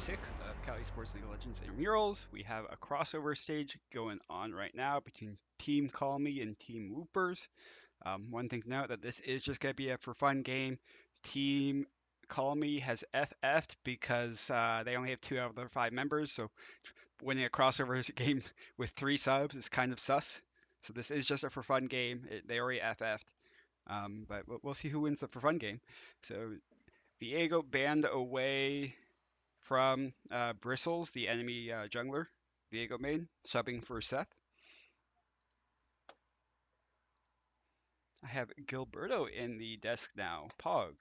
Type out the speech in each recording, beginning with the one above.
6 of CalEsports League of Legends Intramurals. We have a crossover stage going on right now between Team Call Me and Team Woopers. One thing to note that this is just going to be a for fun game. Team Call Me has FF'd because they only have 2 out of their 5 members, so winning a crossover game with 3 subs is kind of sus. So this is just a for fun game. They already FF'd, but we'll see who wins the for fun game. So Viego banned away from Bristles, the enemy jungler, Viego main, subbing for Seth. I have Gilberto in the desk now. Pog.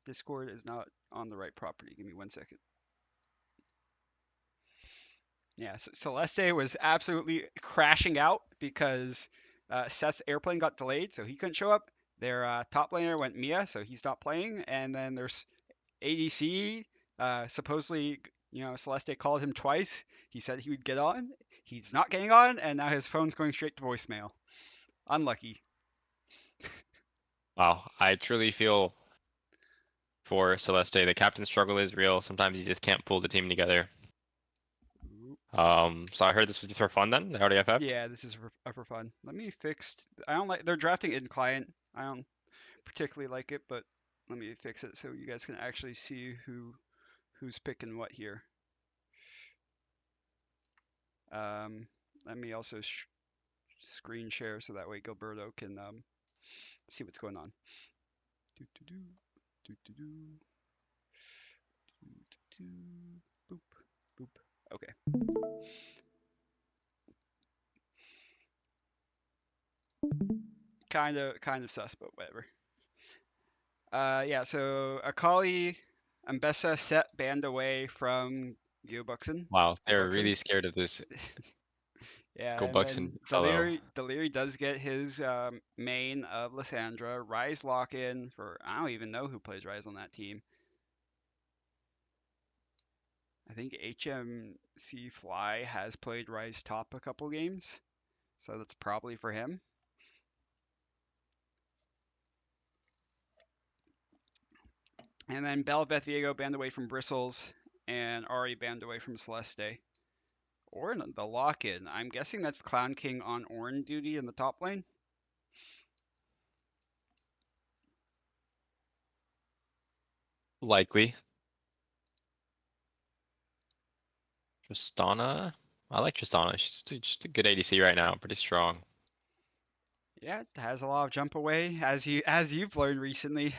Discord is not on the right property. Give me 1 second. Yeah, Celeste was absolutely crashing out because Seth's airplane got delayed, so he couldn't show up. Their top laner went Mia, so he's not playing. And then there's ADC. Supposedly, Celeste called him twice. He said he would get on. He's not getting on, and now his phone's going straight to voicemail. Unlucky. Wow, I truly feel for Celeste. The captain struggle is real. Sometimes you just can't pull the team together. So I heard this was just for fun then? They already FF'd? Yeah, this is for fun. Let me fix. I don't like. They're drafting in client. I don't particularly like it, but let me fix it so you guys can actually see who's picking what here. Let me also screen share so that way Gilberto can see what's going on. Do, do, do, do, do, do, do, do, boop, boop. Okay. Kind of sus, but whatever. Yeah. So Akali, Ambessa, Set banned away from Gilbuxen. Wow, they're Buxen. really scared of this Yeah, Go and Bucks then and fellow. Deliri does get his main of Lysandra. Rise lock in for I don't even know who plays Rise on that team. I think HMC Fly has played Rise top a couple games, so that's probably for him. And then Belveth Viego banned away from Bristles, and Ari banned away from Celeste. Ornn, the lock in. I'm guessing that's Clown King on Ornn duty in the top lane. Likely. Tristana. I like Tristana. She's just a good ADC right now. Pretty strong. Yeah, it has a lot of jump away, as you've learned recently.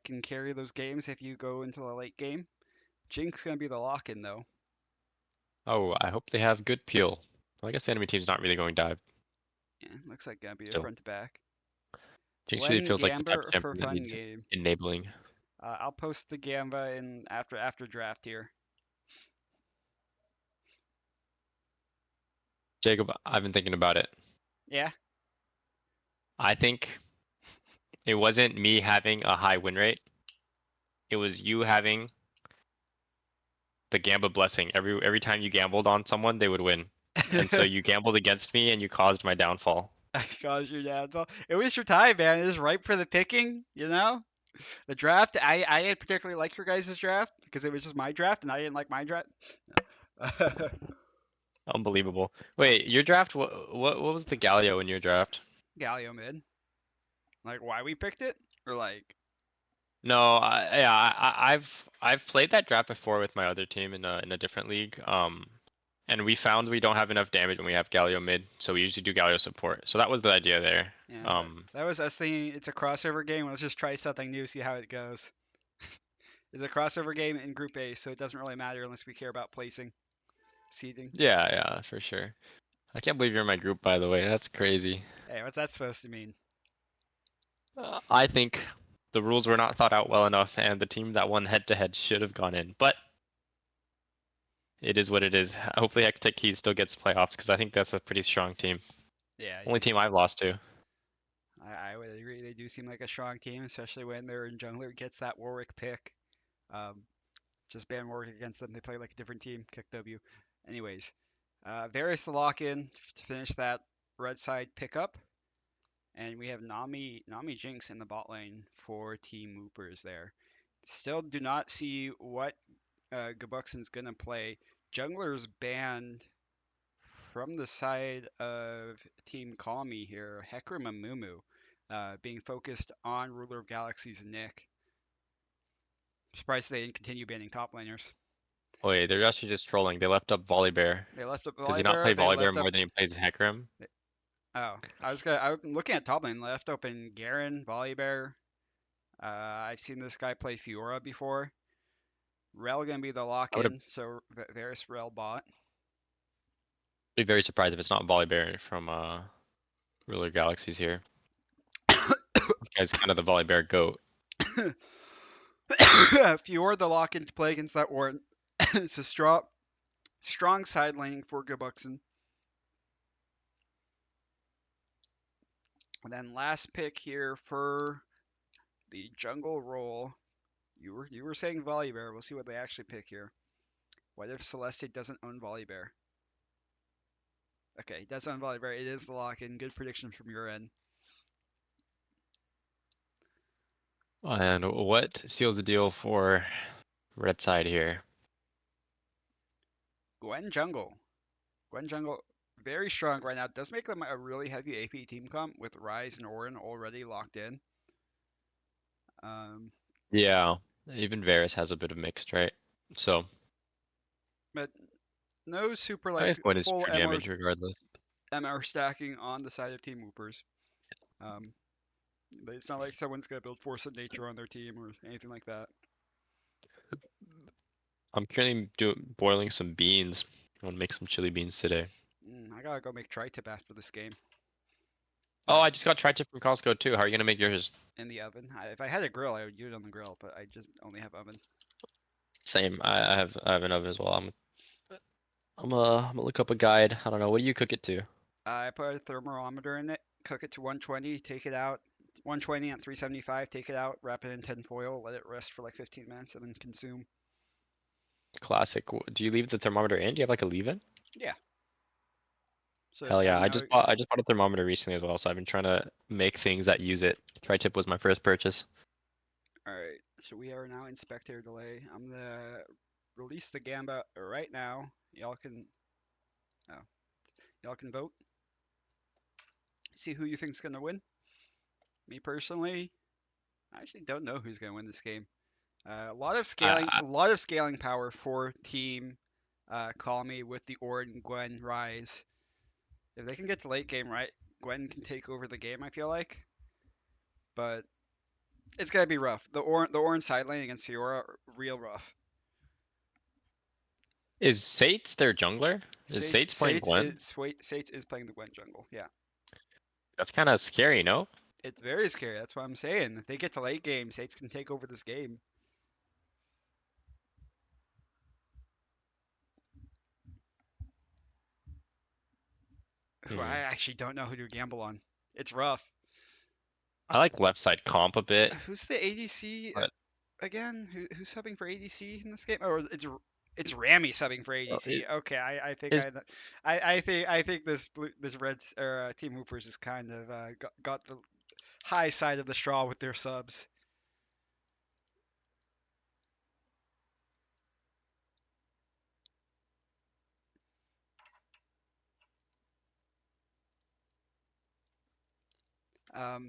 Can carry those games if you go into the late game. Jinx gonna be the lock-in though. Oh, I hope they have good peel. Well, I guess the enemy team's not really going dive Yeah, looks like gonna be a still. front to back. Jinx really When feels like the type of Gamba for champion that fun needs game. enabling. I'll post the Gamba in after draft here. Jacob, I've been thinking about it. Yeah. I think it wasn't me having a high win rate. It was you having the Gamba blessing. Every time you gambled on someone, they would win. And so you gambled against me and you caused my downfall. I caused your downfall. It was your time, man. It was ripe for the picking, you know? The draft, I didn't particularly like your guys' draft because it was just my draft and I didn't like my draft. Unbelievable. Wait, your draft, what was the Galio in your draft? Galio mid. Like why we picked it? Or like No, yeah, I've played that draft before with my other team in a different league. And we found we don't have enough damage when we have Galio mid, so we usually do Galio support. So that was the idea there. yeah, that was us thinking it's a crossover game. Let's just try something new, see how it goes. It's a crossover game in Group A, so it doesn't really matter unless we care about placing, seeding. Yeah, for sure. I can't believe you're in my group, by the way. That's crazy. Hey, what's that supposed to mean? I think the rules were not thought out well enough, and the team that won head-to-head should have gone in. But it is what it is. Hopefully, Hextech Key still gets playoffs because I think that's a pretty strong team. Yeah, Only team I've lost to. I would agree. They do seem like a strong team, especially when their jungler gets that Warwick pick. Um, just ban Warwick against them. They play like a different team. Kick W. Anyways, Varus the lock in to finish that red side pickup. And we have Nami Jinx in the bot lane for Team Woopers there. Still do not see what Gabuxon's gonna play. Jungler's banned from the side of Team Call Me here. Hecarim and Mumu being focused on Ruler of Galaxies Nick. Surprised they didn't continue banning top laners. Wait, they're actually just trolling. They left up Volibear. They left up Does he not Volibear. play They Volibear left up. more than he plays Hecarim? Oh, I'm looking at top lane. Left open Garen, Volibear. I've seen this guy play Fiora before. Rel gonna be the I would lock-in, so Varus Rel bot. be very surprised if it's not Volibear from Ruler Galaxies here. This guy's kind of the Volibear goat. Fiora the lock-in to play against that Warden. It's a strong side laning for Gabuxon. And then last pick here for the jungle role. You were saying Volibear. We'll see what they actually pick here. What if Celeste doesn't own Volibear? Okay, he does own Volibear. It is the lock-in. Good prediction from your end. And what seals the deal for red side here? Gwen jungle. Gwen jungle very strong right now. Does make them a really heavy AP team comp with Ryze and Orin already locked in. Um, Yeah, even Varus has a bit of mixed, right? So but no super I like guess Gwen is full true damage regardless. MR stacking on the side of Team Woopers. Um, but it's not like someone's gonna build Force of Nature on their team or anything like that. I'm currently boiling some beans. I want to make some chili beans today. I gotta go make tri-tip after this game. Oh, Uh, I just got tri-tip from Costco too. How are you gonna make yours? in the oven. If I had a grill, I would do it on the grill, but I just only have oven. Same. I have an oven as well. I'm gonna look up a guide. I don't know. What do you cook it to? I put a thermometer in it, cook it to 120, take it out. 120 at 375, take it out, wrap it in tin foil, let it rest for like 15 minutes, and then consume. Classic. Do you leave the thermometer in? Do you have like a leave-in? Yeah. So Hell yeah! you I know, just bought a thermometer recently as well, so I've been trying to make things that use it. Tri-tip was my first purchase. all right. So we are now in spectator delay. I'm gonna release the Gamba right now. Oh, y'all can vote. See who you think's gonna win. Me personally, I actually don't know who's gonna win this game. I, A lot of scaling power for team. Call me with the Ord Gwen Rise. If they can get the late game right, Gwen can take over the game. I feel like, but it's gonna be rough. The orange side lane against Fiora, real rough. is Sates their jungler? Is Sates playing Gwen? Sates is playing the Gwen jungle. Yeah, That's kind of scary, no? it's very scary. That's what I'm saying. If they get to late game, Sates can take over this game. Who I Hmm. actually don't know who to gamble on. It's rough. I like left side comp a bit, Who's the ADC but again? Who's subbing for ADC in this game? Or it's Rami subbing for ADC. it Okay, is. I think this red Team Hoopers is kind of got the high side of the straw with their subs.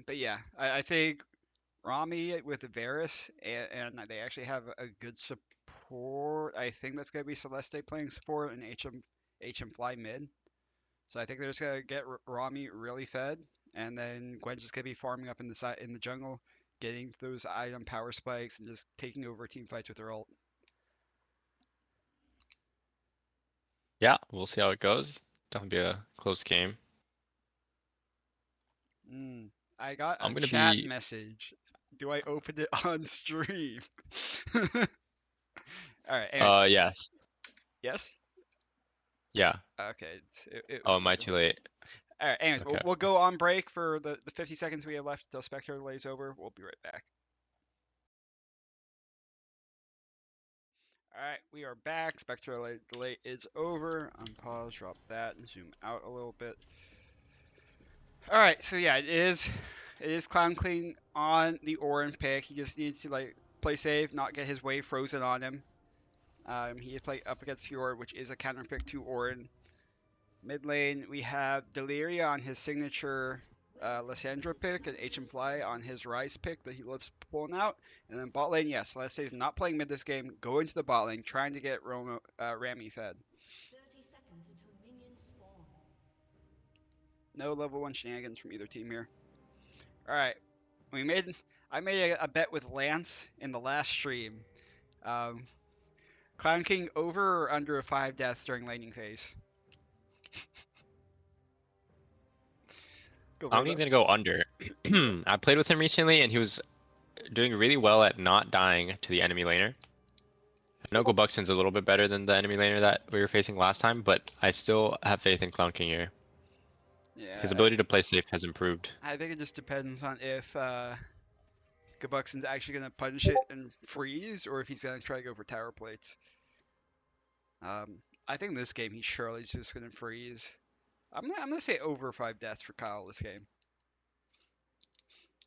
But yeah, I think Rami with Varus and they actually have a good support. I think that's gonna be Celeste playing support and HM Fly mid. So I think they're just gonna get Rami really fed, and then Gwen's just gonna be farming up in the side in the jungle, getting those item power spikes and just taking over team fights with her ult. Yeah, we'll see how it goes. Definitely be a close game. Mm, I got a I'm gonna chat be. message. Do I open it on stream? All right. Anyways, Yes. yes. Yeah. Okay, it Oh, was am I working. too late? All right. Anyways, Okay. we'll go on break for the 50 seconds we have left till Spectre lays over. We'll be right back. All right, we are back. Spectre delay is over. Unpause, drop that, and zoom out a little bit. All right, so yeah, it is Clown Clean on the Orin pick. He just needs to like play safe, not get his wave frozen on him. He is playing up against Fjord, which is a counter pick to Orin. Mid lane, we have Deliria on his signature Lysandra pick and HM Fly on his Rise pick that he loves pulling out. And then bot lane, yes, let's say he's not playing mid this game, going to the bot lane, trying to get Rami fed. 30 seconds until minions spawn. No level 1 shenanigans from either team here. Alright, I made a bet with Lance in the last stream. Um, Clown King over or under 5 deaths during laning phase? Go I'm Roto. even gonna go under. I played with him recently, and he was doing really well at not dying to the enemy laner. I know Gobuxton's a little bit better than the enemy laner that we were facing last time, but I still have faith in Clown King here. His Yeah, ability to play safe has improved. I think it just depends on if Gabuxton's actually going to punish it and freeze, or if he's going to try to go for tower plates. I think this game he's surely just going to freeze. I'm gonna say over 5 deaths for Kyle this game.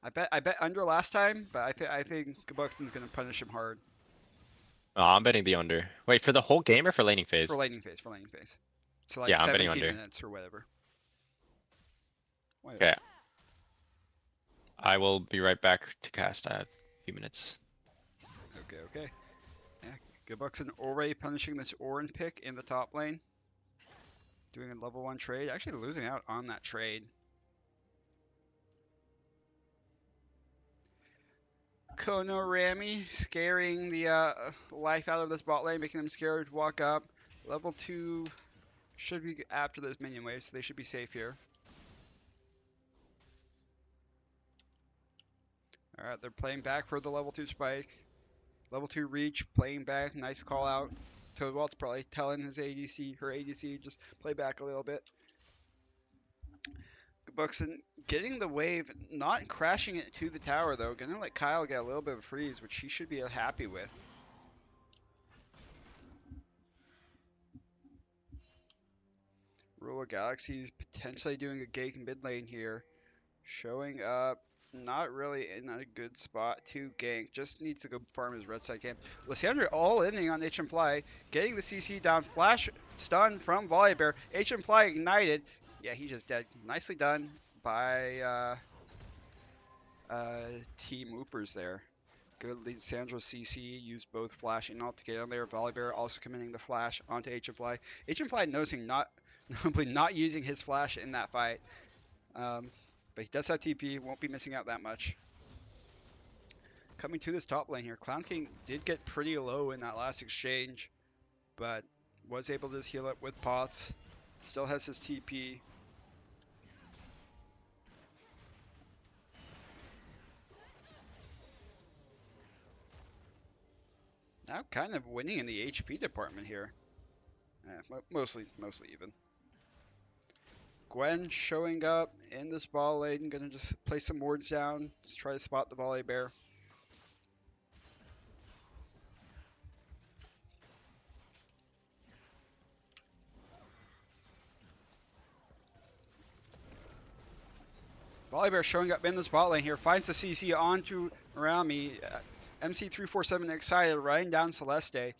I bet under last time, but I think Gabuxton's going to punish him hard Oh, I'm betting the under. Wait, for the whole game or for laning phase? for laning phase. So like Yeah, I'm betting 17 under. minutes or whatever. Okay. I will be right back to cast. I have a few minutes. Okay. Yeah, Gabuxton already punishing this Orin pick in the top lane. Doing a level 1 trade. Actually losing out on that trade. Kono Rami scaring the life out of this bot lane, making them scared to walk up. Level 2 should be after those minion waves, so they should be safe here. Alright, they're playing back for the level 2 spike. Level 2 reach, playing back, nice call out. Toadwalt's probably telling her ADC, just play back a little bit. Buxton getting the wave, not crashing it to the tower though. Gonna let Kyle get a little bit of a freeze, which he should be happy with. Ruler Galaxy's potentially doing a gank mid lane here. Showing up, not really in a good spot to gank. Just needs to go farm his red side camp. Lysandra all inning on HM Fly, getting the CC down. Flash stun from Volibear. HM Fly ignited. Yeah, he's just dead. Nicely done by Team Woopers there. Good Lysandra CC, used both Flash and Ult to get on there. Volibear also committing the Flash onto HM Fly. HM Fly noticing notably not using his Flash in that fight. But he does have TP, won't be missing out that much. Coming to this top lane here, Clown King did get pretty low in that last exchange, but was able to just heal up with pots. Still has his TP. Now kind of winning in the HP department here. Mostly even. Gwen showing up in this ball lane, gonna just place some wards down, just try to spot the Volibear. Volibear showing up in this bot lane here, finds the CC onto Rami. MC347 excited, riding down Celeste.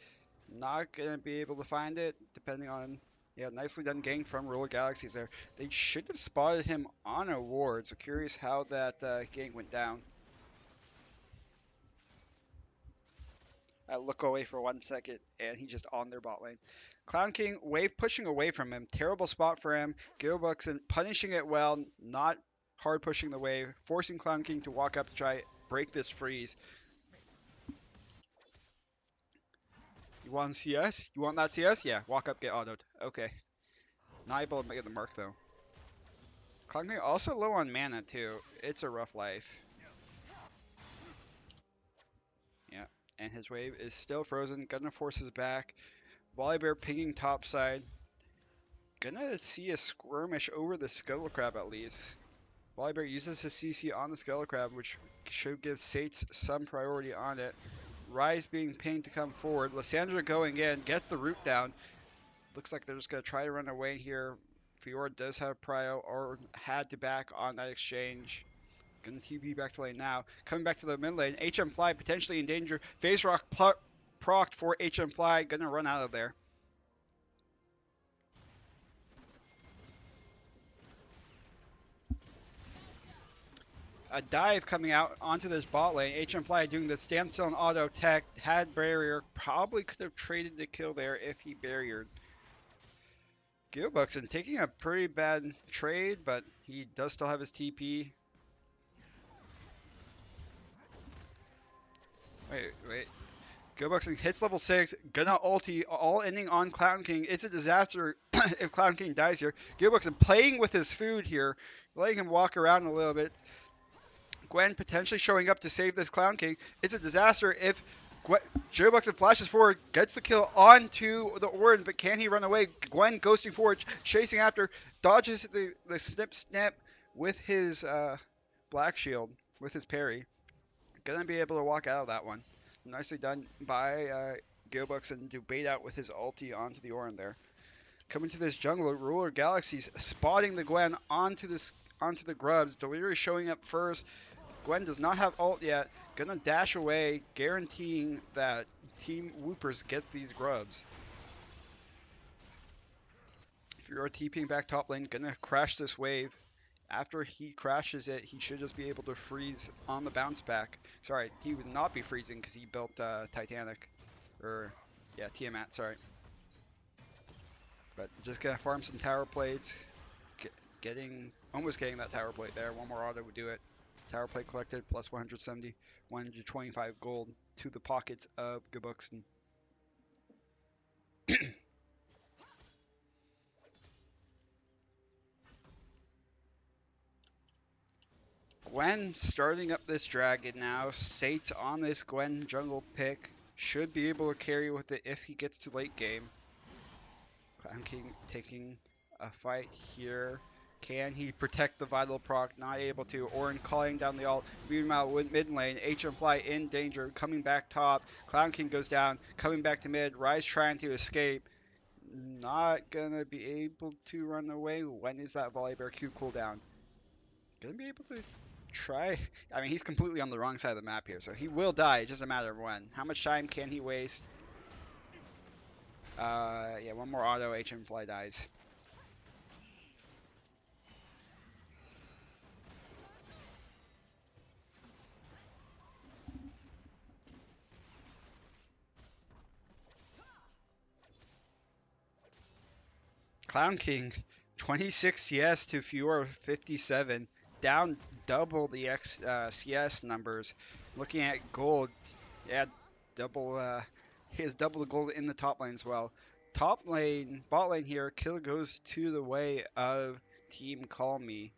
Not gonna be able to find it, depending on. Yeah, nicely done gank from Ruler Galaxies there. They should have spotted him on a ward, so curious how that gank went down. I look away for 1 second, and he's just on their bot lane. Clown King, wave pushing away from him. Terrible spot for him. Gilbuxton punishing it well, not hard pushing the wave, forcing Clown King to walk up to try break this freeze. You want CS? You want that CS? Yeah, walk up, get autoed. Okay. Not able to get the mark though. Clown King also low on mana too. It's a rough life. Yeah, and his wave is still frozen. Gonna force his back. Volibear pinging top side. Gonna see a skirmish over the Scuttle Crab at least. Volibear uses his CC on the Scuttle Crab, which should give Sates some priority on it. Rise being pinged to come forward. Lysandra going in, gets the root down. Looks like they're just gonna try to run away here. Fjord does have prio, or had to back on that exchange. Gonna TP back to lane now. Coming back to the mid lane. HM Fly potentially in danger. Phase Rock procced for HM Fly. Gonna run out of there. A dive coming out onto this bot lane. HM Fly doing the standstill and auto tech. Had barrier. Probably could have traded the kill there if he barriered. Gearboxen taking a pretty bad trade, but he does still have his TP. Wait. Gearboxen hits level 6. Gonna ulti, all ending on Clown King. It's a disaster if Clown King dies here. Gearboxen playing with his food here, letting him walk around a little bit. Gwen potentially showing up to save this Clown King. It's a disaster if Gearboxen flashes forward, gets the kill onto the Orin, but can he run away? Gwen ghosting forward, chasing after, dodges the snip with his black shield, with his parry. Gonna be able to walk out of that one. Nicely done by Gearboxen to bait out with his ulti onto the Orin there. Coming to this jungle, Ruler Galaxies spotting the Gwen onto the grubs. Delirious showing up first. Gwen does not have ult yet. Gonna dash away, guaranteeing that Team Woopers gets these grubs. If you're TPing back top lane, gonna crash this wave. After he crashes it, he should just be able to freeze on the bounce back. Sorry, he would not be freezing because he built Titanic. Tiamat, sorry. But just gonna farm some tower plates. Almost getting that tower plate there. One more auto would do it. Tower plate collected, plus 170, 125 gold to the pockets of Gearboxen. Gwen starting up this dragon now. Sate's on this Gwen jungle pick. Should be able to carry with it if he gets to late game. Clown King taking a fight here. Can he protect the vital proc? Not able to. Orin calling down the ult. Meanwhile, mid lane, HM Fly in danger. Coming back top. Clown King goes down. Coming back to mid. Rise trying to escape. Not gonna be able to run away. When is that Volibear Q cooldown? Gonna be able to try. I mean, he's completely on the wrong side of the map here, so he will die. It's just a matter of when. How much time can he waste? One more auto. HM Fly dies. Clown King, 26 CS to Fiora 57, down double the CS numbers. Looking at gold, yeah, he has double the gold in the top lane as well. Top lane, bot lane here, kill goes to the way of Team Call Me.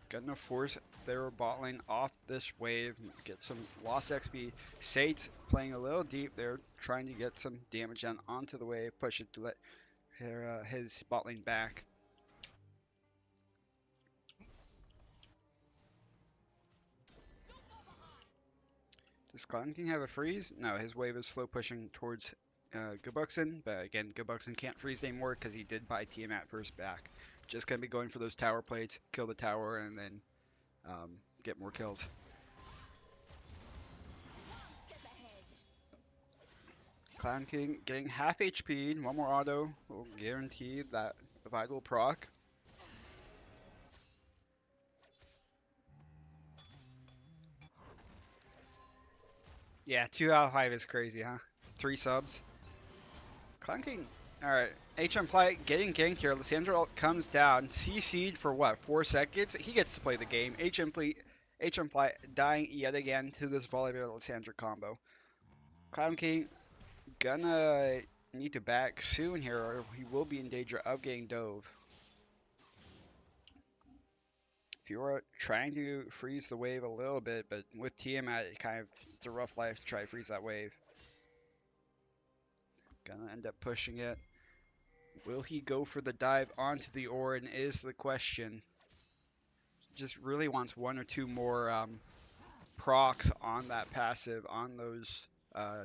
Gonna force their bot lane off this wave, get some lost XP. Sate's playing a little deep there, trying to get some damage down onto the wave, push it to let his bot lane back. Does Clown King have a freeze? No, his wave is slow pushing towards Gearboxen, but again, Gearboxen can't freeze anymore because he did buy Tiamat first back. Just gonna be going for those tower plates, kill the tower, and then get more kills. Clown King getting half HP, one more auto will guarantee that vital proc. Yeah, 2 out of 5 is crazy, huh? 3 subs. Clown King, alright. HM Fly getting ganked here. Lissandra comes down, CC'd for what, 4 seconds? He gets to play the game. HM Fly dying yet again to this Volibear Lissandra combo. Clown King gonna need to back soon here, or he will be in danger of getting dove. Fiora trying to freeze the wave a little bit, but with Tiamat, it's a rough life to try to freeze that wave. Gonna end up pushing it. Will he go for the dive onto the Orin is the question. He just really wants 1 or 2 more procs on that passive, on those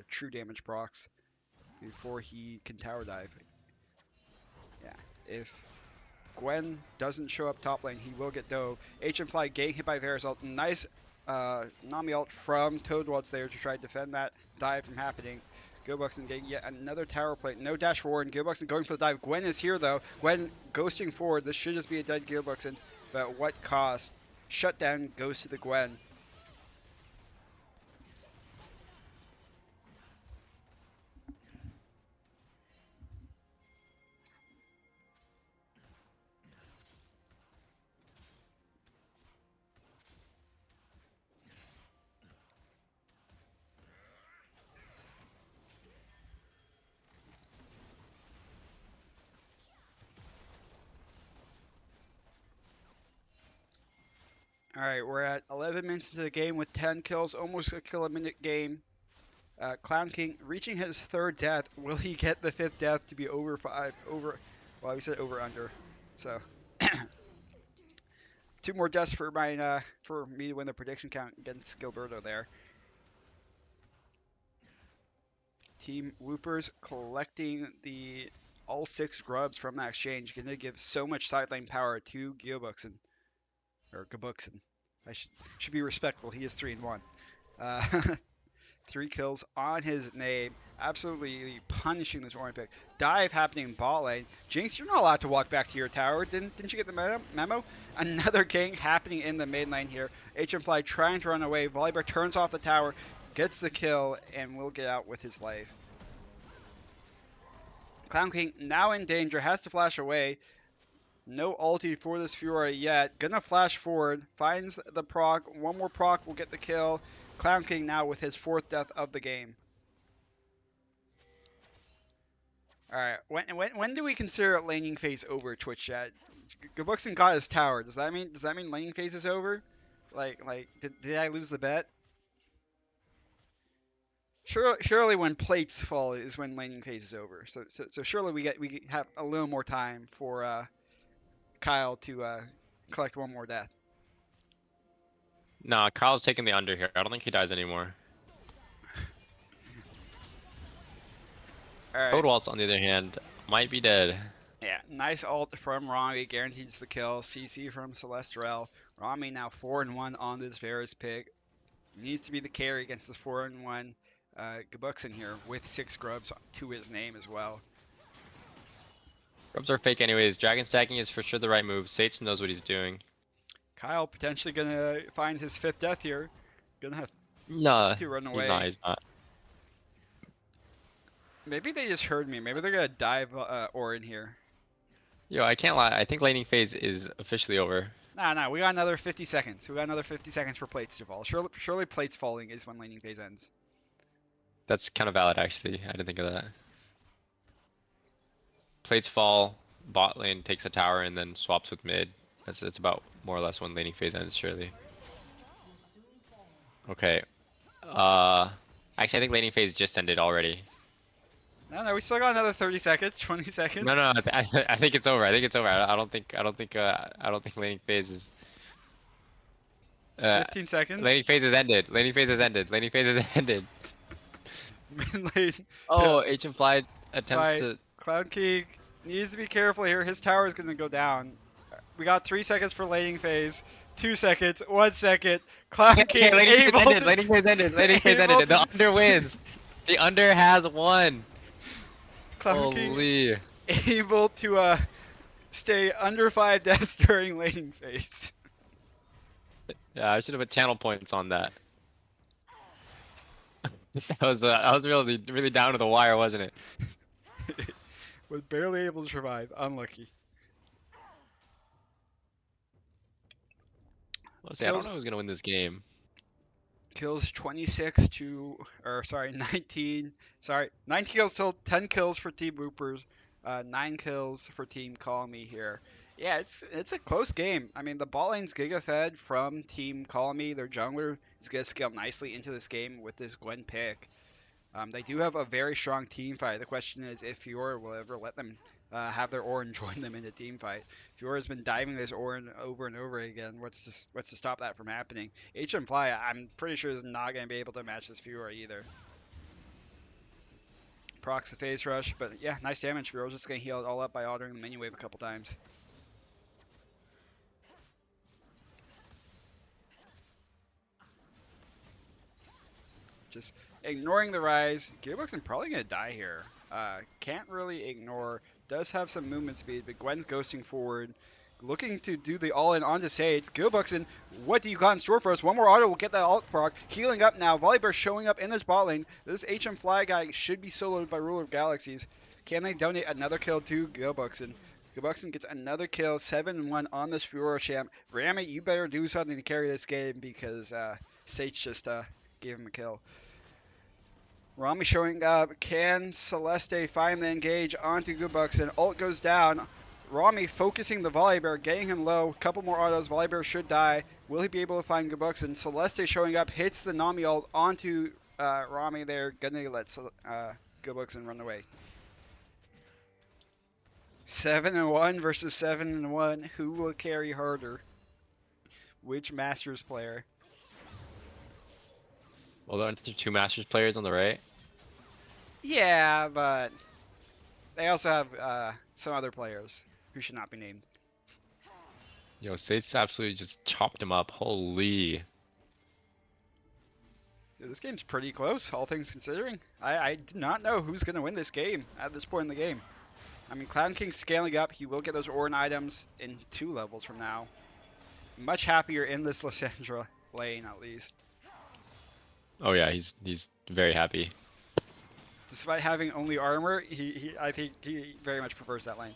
true damage procs, before he can tower dive. Yeah, Gwen doesn't show up top lane, he will get dove. HMFly getting hit by Varus ult. Nice Nami ult from Toadwalt's there to try to defend that dive from happening. Gilbuxton getting yet another tower plate. No dash forward. Gilbuxton going for the dive. Gwen is here though. Gwen ghosting forward. This should just be a dead Gilbuxton. But at what cost? Shutdown goes to the Gwen. All right, we're at 11 minutes into the game with 10 kills, almost a kill a minute game. Clown King reaching his third death. Will he get the fifth death to be over 5? Well, we said over under. So 2 more deaths for me to win the prediction count against Gilberto there. Team Woopers collecting the all 6 grubs from that exchange. Going to give so much side lane power to Gilbuxton. Or Gabuxton. I should be respectful. He is 3-1. 3 kills on his name. Absolutely punishing this orange pick. Dive happening in bot lane. Jinx, you're not allowed to walk back to your tower. Didn't you get the memo? Another gank happening in the main lane here. HMFly trying to run away. Volibear turns off the tower, gets the kill, and will get out with his life. Clown King now in danger. Has to flash away. No ulti for this Fiora yet. Gonna flash forward. Finds the proc. One more proc will get the kill. Clown King now with his 4th death of the game. Alright, when do we consider laning phase over, Twitch chat? Gabuxton got his tower. Does that mean laning phase is over? Like did I lose the bet? Surely when plates fall is when laning phase is over. So surely we have a little more time for Kyle to collect one more death. Nah, Kyle's taking the under here. I don't think he dies anymore. All right. Toadwaltz, on the other hand, might be dead. Yeah, nice ult from Rami, guarantees the kill. CC from Celestial. Rami now 4-1 on this Varus pick. Needs to be the carry against this 4-1 Gabuxton here with 6 grubs to his name as well. Grubs are fake anyways. Dragon stacking is for sure the right move. Sates knows what he's doing. Kyle potentially gonna find his 5th death here. Gonna have No, to run away. he's not. Maybe they just heard me. Maybe they're gonna dive Orin here. Yo, I can't lie. I think laning phase is officially over. Nah, we got another 50 seconds. We got another 50 seconds for plates to fall. Surely plates falling is when laning phase ends. That's kind of valid, actually. I didn't think of that. Plates fall, bot lane takes a tower, and then swaps with mid. That's about more or less when laning phase ends, surely. Okay. Actually, I think laning phase just ended already. No, we still got another 30 seconds, 20 seconds. No, I think it's over. I think it's over. I don't think laning phase is. 15 seconds. Laning phase has ended. Laning phase has ended. Laning phase has ended. Mid lane. Oh, HMFly attempts to. Cloud King needs to be careful here. His tower is going to go down. We got 3 seconds for laning phase. 2 seconds. 1 second. Cloud King able to... Laning phase ended. Laning phase ended. The under wins. The under has won. Cloud King Holy. able to stay under 5 deaths during laning phase. Yeah, I should have put channel points on that. That was really down to the wire, wasn't it? Was barely able to survive. Unlucky. Well, see, I don't know who's gonna win this game. Kills 19. Sorry, 9 kills till 10 kills for Team Woopers. 9 kills for Team Call Me here. Yeah, it's a close game. I mean, the bot lane's Giga fed from Team Call Me. Their jungler is gonna scale nicely into this game with this Gwen pick. They do have a very strong team fight. The question is if Fiora will ever let them have their Orin join them in a team fight. Fiora's been diving this Orin over and over again. What's to stop that from happening? HMFly, I'm pretty sure is not going to be able to match this Fiora either. Procs the phase rush, but yeah, nice damage. Fiora's just going to heal it all up by ordering the menu wave a couple times. just ignoring the rise. Gearboxing probably gonna die here. Can't really ignore. Does have some movement speed, but Gwen's ghosting forward. Looking to do the all-in onto Sage. Gearboxing, what do you got in store for us? One more auto will get that alt proc. Healing up now. Volibear showing up in this bot lane. This HM Fly guy should be soloed by Ruler of Galaxies. Can they donate another kill to Gearboxing? Gearboxing gets another kill, 7-1 on this Furor champ. Rami, you better do something to carry this game because Sage just gave him a kill. Rami showing up. Can Celeste finally engage onto Gearboxing? Ult goes down. Rami focusing the Volibear, getting him low. Couple more autos. Volibear should die. Will he be able to find Gearboxing? Celeste showing up, hits the Nami ult onto Rami there. Gonna let Gearboxing run away. 7-1 versus 7-1. Who will carry harder? Which Masters player? Well, aren't there 2 Masters players on the right? Yeah, but they also have some other players who should not be named. Yo, Sate's absolutely just chopped him up. Holy. Dude, this game's pretty close, all things considering. I do not know who's going to win this game at this point in the game. I mean, Clown King's scaling up. He will get those Orin items in 2 levels from now. Much happier in this Lysandra lane, at least. Oh yeah, he's very happy. Despite having only armor, I think he very much prefers that lane.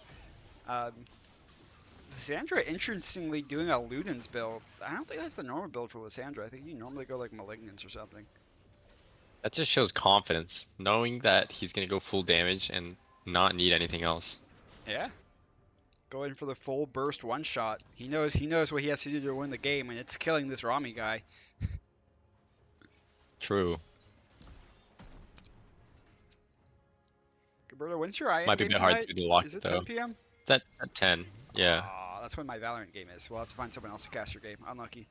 Lysandra, interestingly, doing a Luden's build. I don't think that's the normal build for Lysandra. I think you normally go like Malignance or something. That just shows confidence, knowing that he's gonna go full damage and not need anything else. Yeah. Going for the full burst one shot. He knows what he has to do to win the game, and it's killing this Rami guy. True. Gilberto, when's your IM Might be a game bit hard tonight? to do the lock Is it though. 10 p.m.? That at 10. Yeah. Aw, that's when my Valorant game is. We'll have to find someone else to cast your game. Unlucky.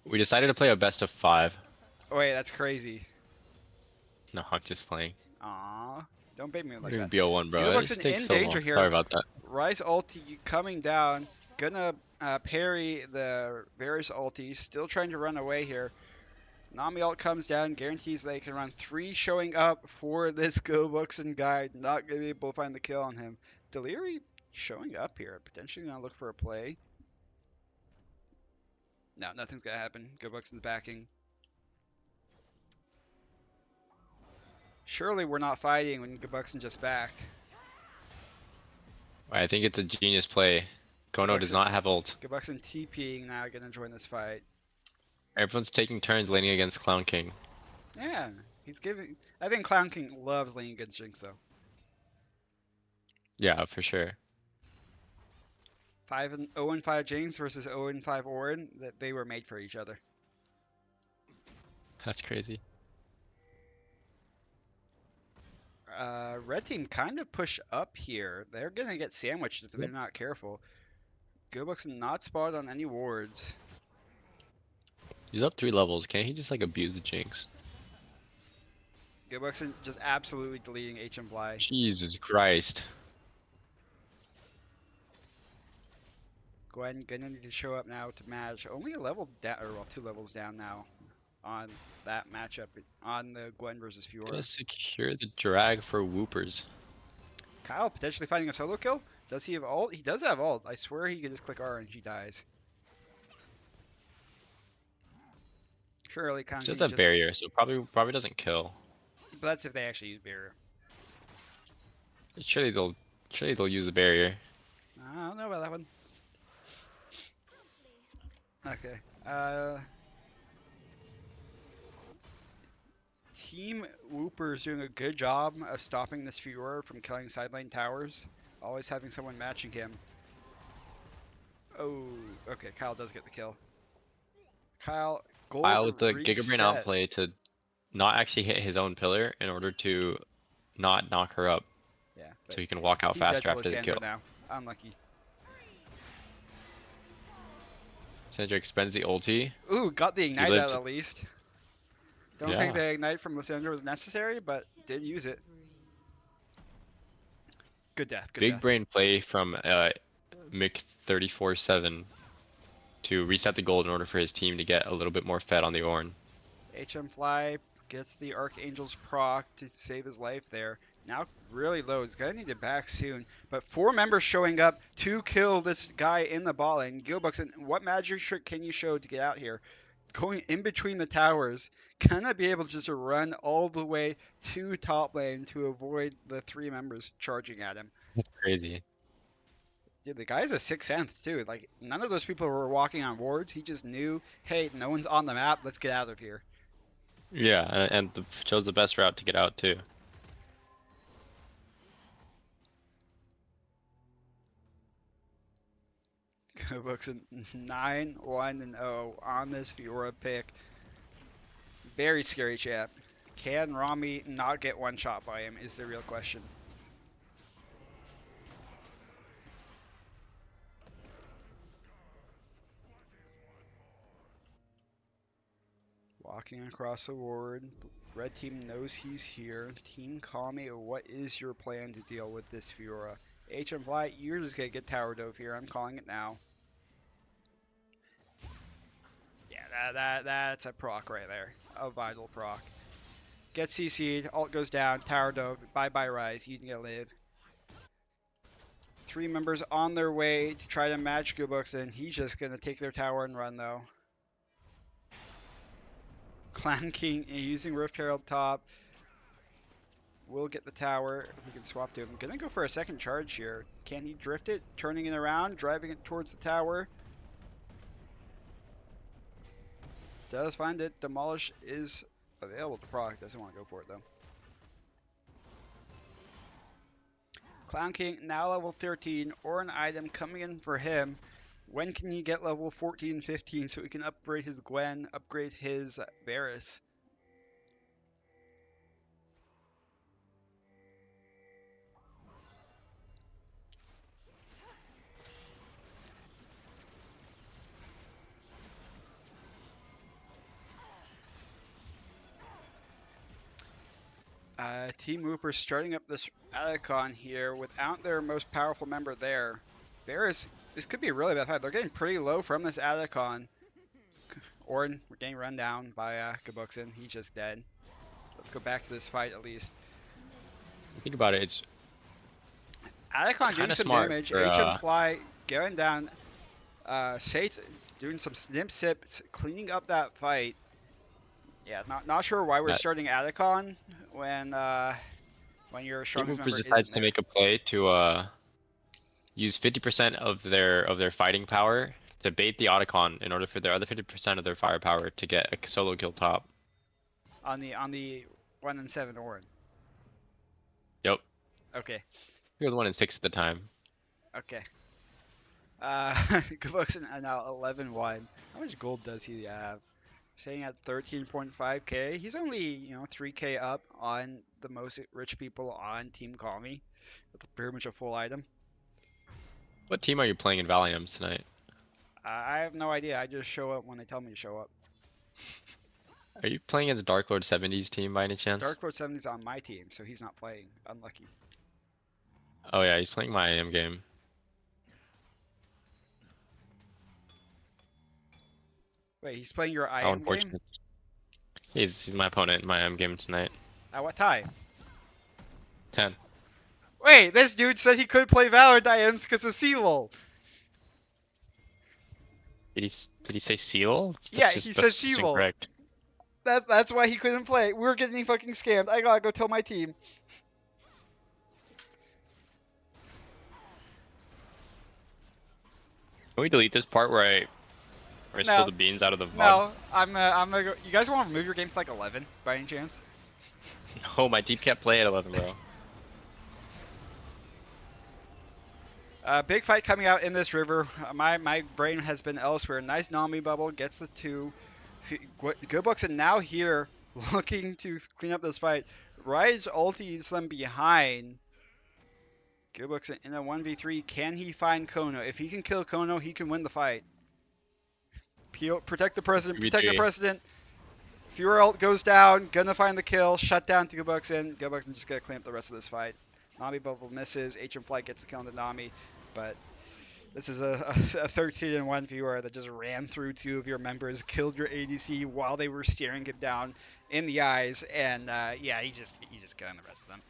We decided to play a best of 5. Oh wait, that's crazy. No, I'm just playing. Aw, don't bait me like We're that. BO1, bro. It Gearboxing just takes in so danger long. here. Sorry about that. Ryze ulti coming down. Gonna parry the Varus ulti. Still trying to run away here. Nami ult comes down. Guarantees they can run 3 showing up for this Gearboxing guy. Not gonna be able to find the kill on him. Deliri showing up here. Potentially gonna look for a play. No, nothing's gonna happen. Gearboxing's backing. Surely we're not fighting when Gearboxing just backed. I think it's a genius play. Kono does not have ult. Gearboxing TPing now, gonna join this fight. Everyone's taking turns laning against Clown King. Yeah, he's giving. I think Clown King loves laning against Jinx though. Yeah, for sure. 0-5 Jinx versus 0-5 Orin. That they were made for each other. That's crazy. Red team kind of push up here. They're gonna get sandwiched if they're not careful. Gearboxing not spotted on any wards. He's up 3 levels. Can't he just like abuse the Jinx? Gearboxing just absolutely deleting HM Fly. Jesus Christ. Gwen gonna need to show up now to match. Only a level down, or well, 2 levels down now on that matchup on the Gwen versus Fiora. Gonna secure the drag for Woopers. Kyle potentially finding a solo kill. Does he have ult? He does have ult. I swear he can just click R and she dies. Surely kind of Just a barrier, so probably doesn't kill. But that's if they actually use barrier. Surely they'll use the barrier. I don't know about that one. Okay. Team Woopers doing a good job of stopping this Fiora from killing side lane towers. Always having someone matching him. Oh, okay. Kyle does get the kill. Kyle, gold Kyle with the reset. Gigabrain outplay to not actually hit his own pillar in order to not knock her up, Yeah. so he can walk out he's dead faster to after the Lysandra kill. now. Unlucky. Sandra expends the ulti. Ooh, got the ignite lived. out at least. Don't Yeah. think the ignite from Lysandra was necessary, but did use it. Good death. Good Big death. brain play from Mick 34/7 to reset the gold in order for his team to get a little bit more fed on the Ornn. HM Fly Gets the Archangel's proc to save his life there. Now really low. He's gonna need it back soon. But 4 members showing up to kill this guy in the ball lane. Gilbuckson, what magic trick can you show to get out here? Going in between the towers. Gonna be able just to run all the way to top lane to avoid the 3 members charging at him. That's crazy. Dude, the guy's a sixth sense too. Like none of those people were walking on wards. He just knew, hey, no one's on the map. Let's get out of here. Yeah, and chose the best route to get out too. Books a 9-1-0 on this Fiora pick. Very scary, chap. Can Rami not get one shot by him is the real question. Walking across the ward. Red team knows he's here. Team, call me. What is your plan to deal with this Fiora? HM Fly, you're just gonna get tower dove here. I'm calling it now. Yeah, that's a proc right there. A vital proc. Get CC'd, ult goes down, tower dove, bye-bye rise, you can live. 3 members on their way to try to match Goobooks, he's just gonna take their tower and run though. Clan King using Rift Herald top. We'll get the tower if we can swap to him. Gonna go for a second charge here. Can he drift it? Turning it around, driving it towards the tower. Does find it. Demolish is available to proc. Doesn't want to go for it though. Clown King now level 13 or an item coming in for him. When can he get level 14, 15 so he can upgrade his Gwen, upgrade his Varus? Team Woopers starting up this Adicon here without their most powerful member there. Varus, this could be a really bad fight. They're getting pretty low from this Adicon. Orn, we're getting run down by Kabuxin. He's just dead. Let's go back to this fight at least. Think about it, it's Adicon doing kinda some smart damage. for, HM Fly going down. Sate doing some snip sips, cleaning up that fight. Yeah, not sure why we're starting Adicon when your strongest member decides isn't to there. make a play to use 50% of their fighting power to bait the Otacon in order for their other 50% of their firepower to get a solo kill top. On the 1-7 Orin. Yep. Okay. He was 1 in 6 at the time. Okay. Kabuxin now 11-1. How much gold does he have? Staying at 13.5k. He's only, 3k up on the most rich people on Team Call Me. That's pretty much a full item. What team are you playing in Valiums tonight? I have no idea. I just show up when they tell me to show up. Are you playing against Dark Lord 70's team by any chance? Dark Lord 70's on my team, so he's not playing. Unlucky. Oh yeah, he's playing my IM game. Wait, he's playing your How IM game? unfortunate. He's my opponent in my IM game tonight. At what time? 10. Wait, this dude said he could play Valorant IMs because of CLOL. Did he say seal? Yeah, he said that's She-Wolf. incorrect. That's why he couldn't play. We were getting fucking scammed. I gotta go tell my team. Can we delete this part where I No. spill the beans out of the VOD? No, I'm gonna go. You guys want to move your game to like 11 by any chance? No, my deep can't play at 11, bro. Big fight coming out in this river. My brain has been elsewhere. Nice Nami bubble gets the 2. Good Bucks are now here looking to clean up this fight. Riot's ultis them behind. Good Bucks in a 1v3. Can he find Kono? If he can kill Kono, he can win the fight. Protect the president. Protect the president. Fury ult goes down. Gonna find the kill. Shut down to Gobuxin. Gobuxin just gonna clean up the rest of this fight. Nami bubble misses. HM Flight gets the kill on the Nami. But This is a 13-1 viewer that just ran through two of your members, killed your ADC while they were staring him down in the eyes, and yeah, he just got on the rest of them.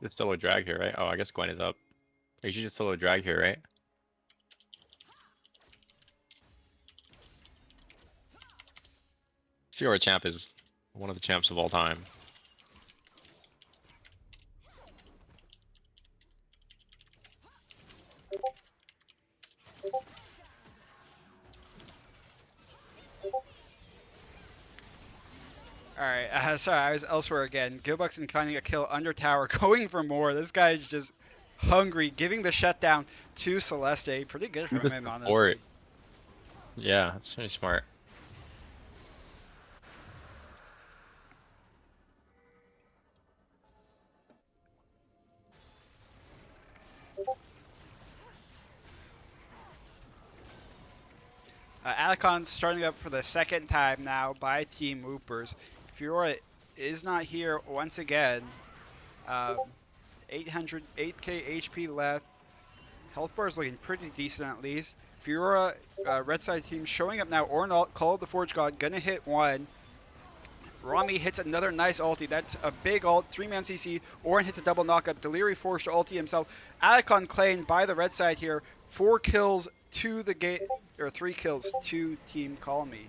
There's still a drag here, right? Oh, I guess Gwen is up. You should just solo drag here, right? Fiora champ is one of the champs of all time. Alright, sorry, I was elsewhere again. Gilbuckson finding a kill under tower, going for more. This guy's just hungry, giving the shutdown to Celeste. Pretty good from Good him, support. honestly. Yeah, that's really smart. Alacon's starting up for the second time now by Team Woopers. Fiora is not here once again. 8k HP left. Health bar is looking pretty decent at least. Fiora, red side team showing up now. Ornn ult, Call of the Forge God, gonna hit one. Rami hits another nice ulti. That's a big ult, 3-man CC. Ornn hits a double knockup. Deliri forced to ulti himself. Alacon claimed by the red side here. 4 kills to the gate, or 3 kills to Team Call Me.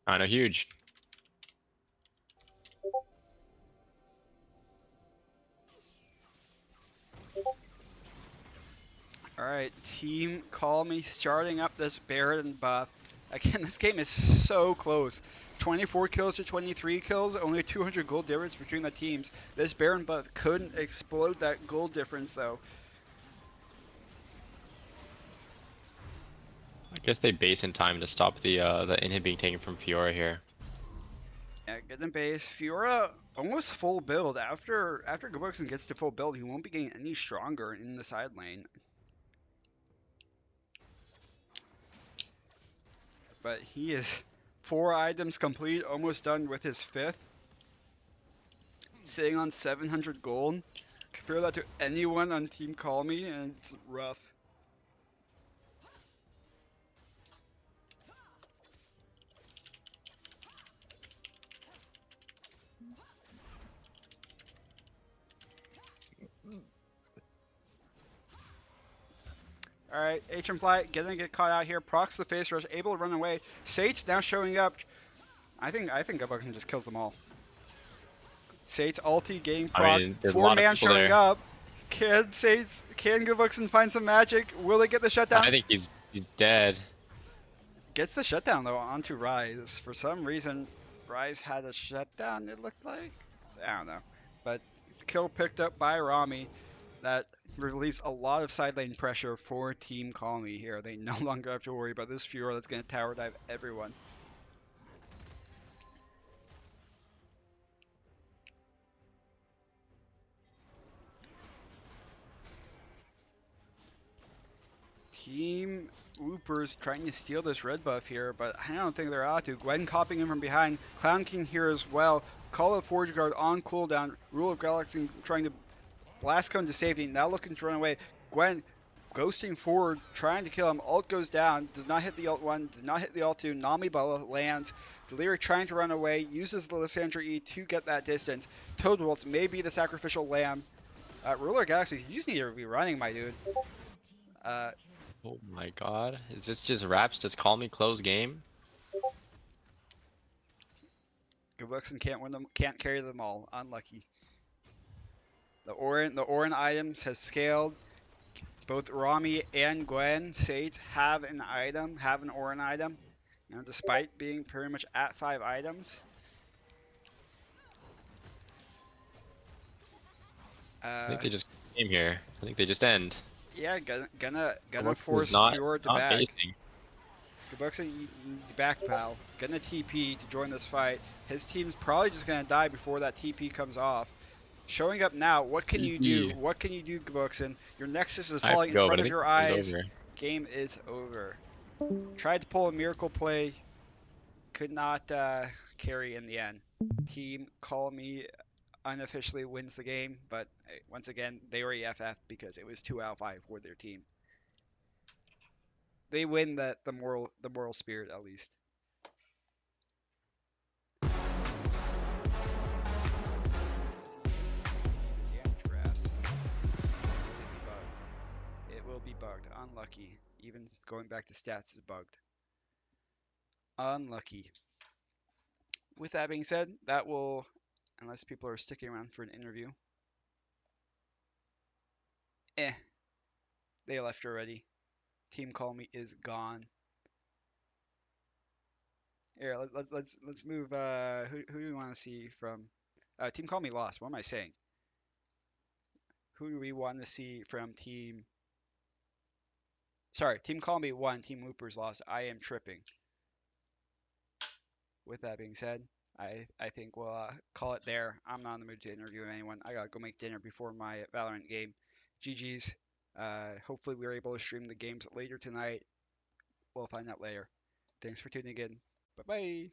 I know, huge. Alright, Team Call Me starting up this Baron buff. Again, this game is so close. 24 kills to 23 kills, only a 200 gold difference between the teams. This Baron buff couldn't explode that gold difference though. I guess they base in time to stop the inhib being taken from Fiora here. Yeah, get in base. Fiora almost full build. After Gilbuckson gets to full build, he won't be getting any stronger in the side lane. But he is 4 items complete, almost done with his 5th. Sitting on 700 gold. Compare that to anyone on Team Call Me, and it's rough. Alright, HM Fly gonna get caught out here. Procs the face rush, able to run away. Sage now showing up. I think Gilbuckson just kills them all. Sage ulti getting proc. I mean, there's a lot of 4-man people showing there. up. Can Gilbuckson find some magic? Will they get the shutdown? I think he's dead. Gets the shutdown though onto Rise. For some reason, Rise had a shutdown, it looked like. I don't know. But kill picked up by Rami. That relieves a lot of side lane pressure for Team Call Me here. They no longer have to worry about this Fiora that's going to tower dive everyone. Team Woopers trying to steal this red buff here, but I don't think they're out to. Gwen copying him from behind. Clown King here as well. Call of Forge Guard on cooldown. Rule of Galaxy trying to blast cone to safety. Now looking to run away. Gwen ghosting forward, trying to kill him. Ult goes down. Does not hit the ult 1. Does not hit the ult 2. Nami Bella lands. Delirious trying to run away. Uses the Lysandra E to get that distance. Toad Waltz may be the sacrificial lamb. Ruler Galaxies, you just need to be running, my dude. Oh my god. Is this just Raps just call me close game? Gilbuckson can't win them, can't carry them all. Unlucky. The Ornn items has scaled. Both Rami and Gwen Sage have an Ornn item. You know, despite being pretty much at 5 items. I think they just came here. I think they just end. Yeah, gonna Gilbuckson's force not Fiora to not back. basing. Gilbuckson, you back, pal. Gonna TP to join this fight. His team's probably just gonna die before that TP comes off. Showing up now, what can you do? TP. What can you do, Gilbuckson? Your Nexus is I have falling to in go, front but I of think your it's eyes. over. Game is over. Tried to pull a miracle play, could not carry in the end. Team Call Me unofficially wins the game, but once again, they were EFF because it was 2 out of 5 for their team. They win the moral spirit at least. It will be bugged. Unlucky. Even going back to stats is bugged. Unlucky. With that being said, that will, unless people are sticking around for an interview. They left already. Team Call Me is gone. Here, let's move. Who do we want to see from? Team Call Me lost. What am I saying? Who do we want to see from Team? Sorry, Team Call Me won. Team Woopers lost. I am tripping. With that being said, I think we'll call it there. I'm not in the mood to interview anyone. I gotta go make dinner before my Valorant game. GG's. Hopefully we are able to stream the games later tonight. We'll find out later. Thanks for tuning in. Bye bye.